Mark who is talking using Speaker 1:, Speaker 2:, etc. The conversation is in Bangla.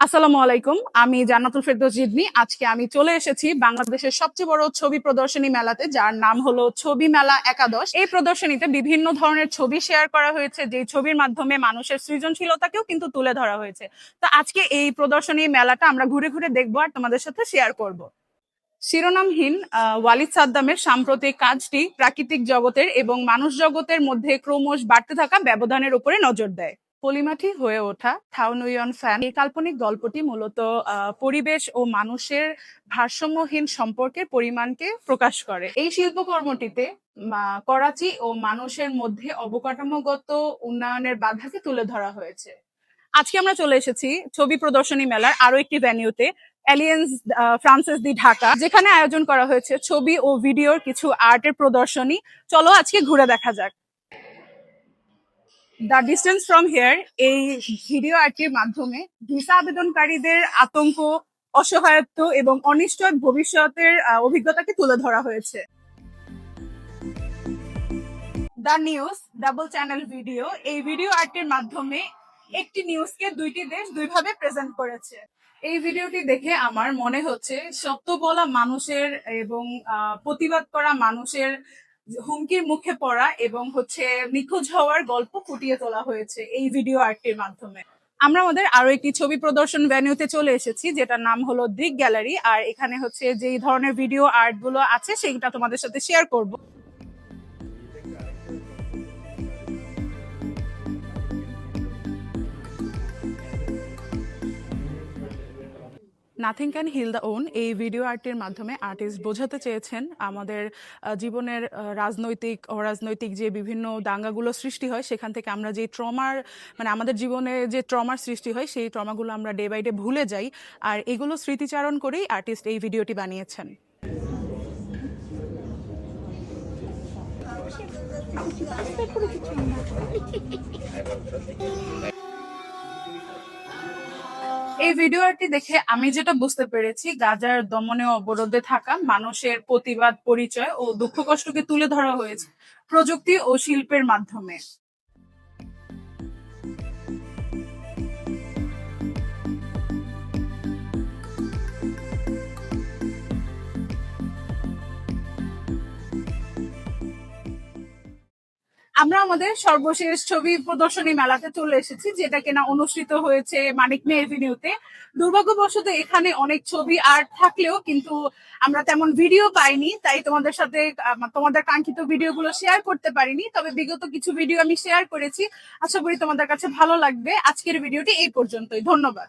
Speaker 1: আসসালামু আলাইকুম। আমি জান্নাতুল ফেরদৌস জিদনি। আজকে আমি চলে এসেছি বাংলাদেশের সবচেয়ে বড় ছবি প্রদর্শনী মেলাতে, যার নাম হলো ছবি মেলা একাদশ। এই প্রদর্শনীতে বিভিন্ন ধরনের ছবি শেয়ার করা হয়েছে, যে ছবির মাধ্যমে মানুষের সৃজনশীলতাকেও কিন্তু তুলে ধরা হয়েছে। তো আজকে এই প্রদর্শনী মেলাটা আমরা ঘুরে ঘুরে দেখবো আর তোমাদের সাথে শেয়ার করব। শিরোনামহীন ওয়ালিদ সাদ্দামের সাম্প্রতিক কাজটি প্রাকৃতিক জগতের এবং মানুষ জগতের মধ্যে ক্রমশ বাড়তে থাকা ব্যবধানের উপরে নজর দেয়। পলিমাটি হয়ে ওঠা থাউনুইয়ন ফ্যান এই কাল্পনিক গল্পটি মূলত পরিবেশ ও মানুষের ভারসাম্যহীন সম্পর্কের পরিমাণকে প্রকাশ করে। এই শিল্পকর্মটিতে করাচি ও মানুষের মধ্যে অবকাঠামোগত উন্নয়নের বাধাকে তুলে ধরা হয়েছে। আজকে আমরা চলে এসেছি ছবি প্রদর্শনী মেলার আরো একটি ভেন্যুতে, এলিয়েন্স ফ্রান্সিস দি ঢাকা, যেখানে আয়োজন করা হয়েছে ছবি ও ভিডিওর কিছু আর্টের প্রদর্শনী। চলো আজকে ঘুরে দেখা যাক। দ্য ডিস্টেন্স ফ্রম হিয়ার এই ভিডিও আর্টের মাধ্যমে ভিসা আবেদনকারীদের আতঙ্ক, অসহায়ত্ব এবং অনিশ্চয় ভবিষ্যতের অভিজ্ঞতাকে তুলে ধরা হয়েছে। The news double channel video এই ভিডিও আর্টের মাধ্যমে একটি নিউজকে দুইটি দেশ দুইভাবে প্রেজেন্ট করেছে। এই ভিডিওটি দেখে আমার মনে হচ্ছে সত্য বলা মানুষের এবং প্রতিবাদ করা মানুষের হুমকির মুখে পড়া এবং নিখোঁজ হওয়ার গল্প ফুটিয়ে তোলা হয়েছে এই ভিডিও আর্টের মাধ্যমে। আমরা আমাদের আরো একটি ছবি প্রদর্শন ভেন্যুতে চলে এসেছি, যেটার নাম হলো দৃক গ্যালারি। আর এখানে যেই ধরনের ভিডিও আর্ট গুলো আছে সেটা তোমাদের সাথে শেয়ার করব। Nothing can heal the own এই ভিডিও আর্টের মাধ্যমে আর্টিস্ট বোঝাতে চেয়েছেন আমাদের জীবনের রাজনৈতিক অরাজনৈতিক যে বিভিন্ন দাঙ্গাগুলো সৃষ্টি হয়, সেখান থেকে আমরা যে ট্রমার আমাদের জীবনে যে ট্রমার সৃষ্টি হয় সেই ট্রমাগুলো আমরা ডে বাই ডে ভুলে যাই। আর এগুলো স্মৃতিচারণ করেই আর্টিস্ট এই ভিডিওটি বানিয়েছেন। এই ভিডিওটি দেখে আমি যেটা বুঝতে পেরেছি, গাজার দমনে অবরোধে থাকা মানুষের প্রতিবাদ, পরিচয় ও দুঃখ কষ্টকে তুলে ধরা হয়েছে প্রযুক্তি ও শিল্পের মাধ্যমে। আমরা আমাদের সর্বশেষ ছবি প্রদর্শনী মেলাতে চলে এসেছি, যেটা কিনা অনুষ্ঠিত হয়েছে মানিক মে এভিনিউতে। দুর্ভাগ্যবশত এখানে অনেক ছবি আর্ট থাকলেও কিন্তু আমরা তেমন ভিডিও পাইনি, তাই তোমাদের সাথে তোমাদের কাঙ্ক্ষিত ভিডিওগুলো শেয়ার করতে পারিনি। তবে বিগত কিছু ভিডিও আমি শেয়ার করেছি, আশা করি তোমাদের কাছে ভালো লাগবে। আজকের ভিডিওটি এই পর্যন্তই, ধন্যবাদ।